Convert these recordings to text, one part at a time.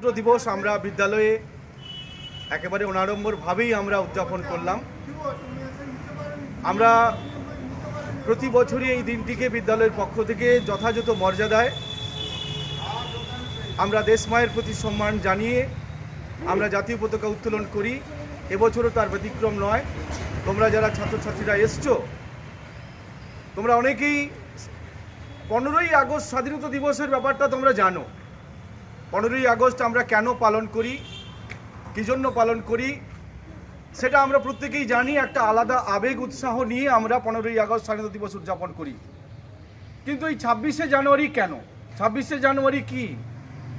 প্রজাতন্ত্র দিবস আমরা বিদ্যালয়ে একেবারে অনাড়ম্বরভাবেই আমরা উদযাপন করলাম। আমরা প্রতি বছরই এই দিনটিকে বিদ্যালয়ের পক্ষ থেকে যথাযথ মর্যাদায় আমরা দেশমায়ের প্রতি সম্মান জানিয়ে আমরা জাতীয় পতাকা উত্তোলন করি। এবছরও তার ব্যতিক্রম নয়। তোমরা যারা ছাত্রছাত্রীরা এসছো, তোমরা অনেকেই 15ই আগস্ট স্বাধীনতা দিবসের ব্যাপারটা তোমরা জানো। 15ই আগস্ট আমরা কেন পালন করি, কী জন্য পালন করি, সেটা আমরা প্রত্যেকেই জানি। একটা আলাদা আবেগ উৎসাহ নিয়ে আমরা 15ই আগস্ট স্বাধীনতা দিবস উদযাপন করি। কিন্তু এই 26শে জানুয়ারি কেন? 26শে জানুয়ারি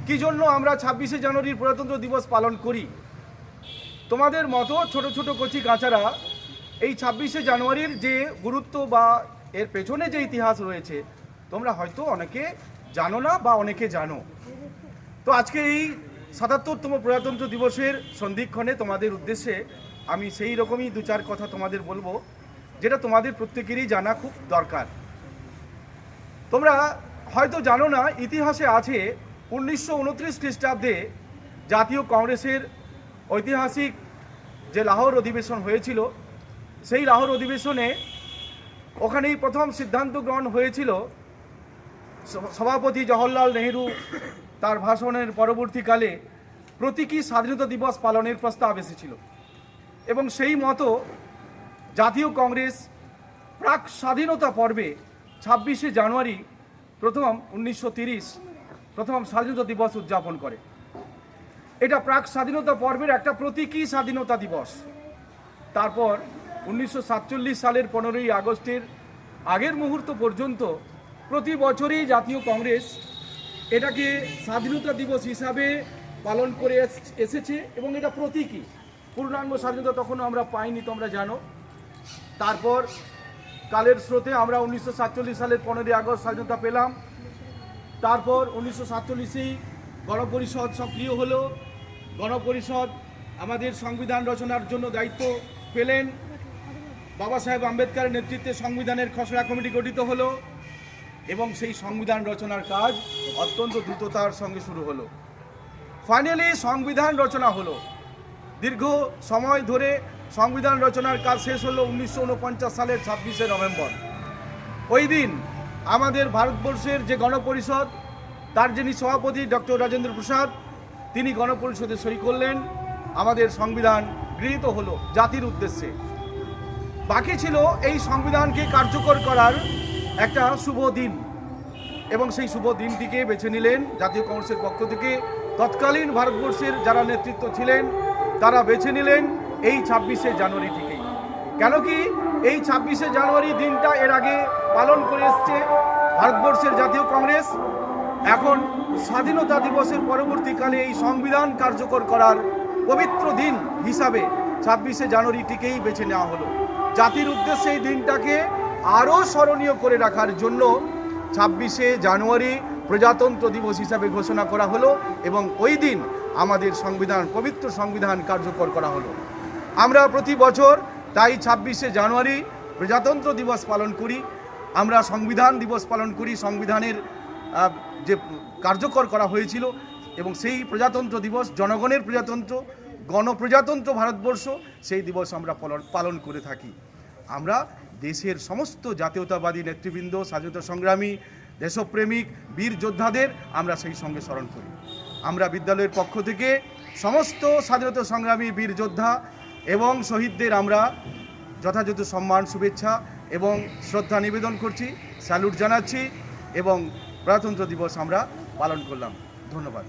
কী জন্য আমরা 26শে জানুয়ারির প্রজাতন্ত্র দিবস পালন করি? তোমাদের মতো ছোট ছোট কচি কাঁচারা এই 26শে জানুয়ারির যে গুরুত্ব বা এর পেছনে যে ইতিহাস রয়েছে তোমরা হয়তো অনেকে জানো না বা অনেকে জানো। তো আজকে এই 77তম প্রজাতন্ত্র দিবসের সন্ধিক্ষণে তোমাদের উদ্দেশ্যে আমি সেই রকমই দু চার কথা তোমাদের বলবো, যেটা তোমাদের প্রত্যেকেরই জানা খুব দরকার। তোমরা হয়তো জানো না, ইতিহাসে আছে 1929 খ্রিস্টাব্দে জাতীয় কংগ্রেসের ঐতিহাসিক যে লাহোর অধিবেশন হয়েছিল, সেই লাহোর অধিবেশনে ওখানেই প্রথম সিদ্ধান্ত গ্রহণ হয়েছিল। সভাপতি জওহরলাল নেহেরু তার ভাষণের পরবর্তীকালে প্রতীকী স্বাধীনতা দিবস পালনের প্রস্তাব এসেছিল এবং সেই মতো জাতীয় কংগ্রেস প্রাক স্বাধীনতা পর্বে 26শে জানুয়ারি প্রথম 1930 প্রথম স্বাধীনতা দিবস উদযাপন করে। এটা প্রাক স্বাধীনতা পর্বের একটা প্রতীকী স্বাধীনতা দিবস। তারপর 1947 সালের 15ই আগস্টের আগের মুহূর্ত পর্যন্ত প্রতি বছরই জাতীয় কংগ্রেস এটাকে স্বাধীনতা দিবস হিসাবে পালন করে এসেছে এবং এটা প্রতীকী। পূর্ণাঙ্গ স্বাধীনতা তখনও আমরা পাইনি, তোমরা জানো। তারপর কালের স্রোতে আমরা 1947 সালের 15ই আগস্ট স্বাধীনতা পেলাম। তারপর 1947-এই গণপরিষদ সক্রিয় হলো। গণপরিষদ আমাদের সংবিধান রচনার জন্য দায়িত্ব পেলেন। বাবা সাহেব আম্বেদকরের নেতৃত্বে সংবিধানের খসড়া কমিটি গঠিত হলো এবং সেই সংবিধান রচনার কাজ অত্যন্ত দ্রুততার সঙ্গে শুরু হলো। ফাইনালি সংবিধান রচনা হলো। দীর্ঘ সময় ধরে সংবিধান রচনার কাজ শেষ হলো 1949 সালের 26শে নভেম্বর। ওই দিন আমাদের ভারতবর্ষের যে গণপরিষদ, তার যিনি সভাপতি ডক্টর রাজেন্দ্র প্রসাদ, তিনি গণপরিষদে সই করলেন। আমাদের সংবিধান গৃহীত হলো জাতির উদ্দেশ্যে। বাকি ছিল এই সংবিধানকে কার্যকর করার একটা শুভ দিন এবং সেই শুভ দিনটিকে বেছে নিলেন জাতীয় কংগ্রেসের পক্ষ থেকে তৎকালীন ভারতবর্ষের যারা নেতৃত্ব ছিলেন, তারা বেছে নিলেন এই 26শে জানুয়ারিটিকেই। কেন কি এই 26শে জানুয়ারি দিনটা এর আগে পালন করে এসছে ভারতবর্ষের জাতীয় কংগ্রেস। এখন স্বাধীনতা দিবসের পরবর্তীকালে এই সংবিধান কার্যকর করার পবিত্র দিন হিসাবে 26শে জানুয়ারিটিকেই বেছে নেওয়া হলো। জাতির উদ্দেশ্যে এই দিনটাকে আরও স্মরণীয় করে রাখার জন্য 26শে জানুয়ারি প্রজাতন্ত্র দিবস হিসাবে ঘোষণা করা হলো এবং ওই দিন আমাদের সংবিধান, পবিত্র সংবিধান কার্যকর করা হলো। আমরা প্রতি বছর তাই 26শে জানুয়ারি প্রজাতন্ত্র দিবস পালন করি, আমরা সংবিধান দিবস পালন করি। সংবিধানের যে কার্যকর করা হয়েছিল এবং সেই প্রজাতন্ত্র দিবস, জনগণের প্রজাতন্ত্র, গণপ্রজাতন্ত্র ভারতবর্ষ, সেই দিবস আমরা পালন করে থাকি। আমরা দেশের সমস্ত জাতীয়তাবাদী নেতৃবৃন্দ, স্বাধীনতা সংগ্রামী, দেশপ্রেমিক বীর যোদ্ধাদের আমরা সেই সঙ্গে স্মরণ করি। আমরা বিদ্যালয়ের পক্ষ থেকে সমস্ত স্বাধীনতা সংগ্রামী বীর যোদ্ধা এবং শহীদদের আমরা যথাযথ সম্মান, শুভেচ্ছা এবং শ্রদ্ধা নিবেদন করছি, স্যালুট জানাচ্ছি এবং প্রজাতন্ত্র দিবস আমরা পালন করলাম। ধন্যবাদ।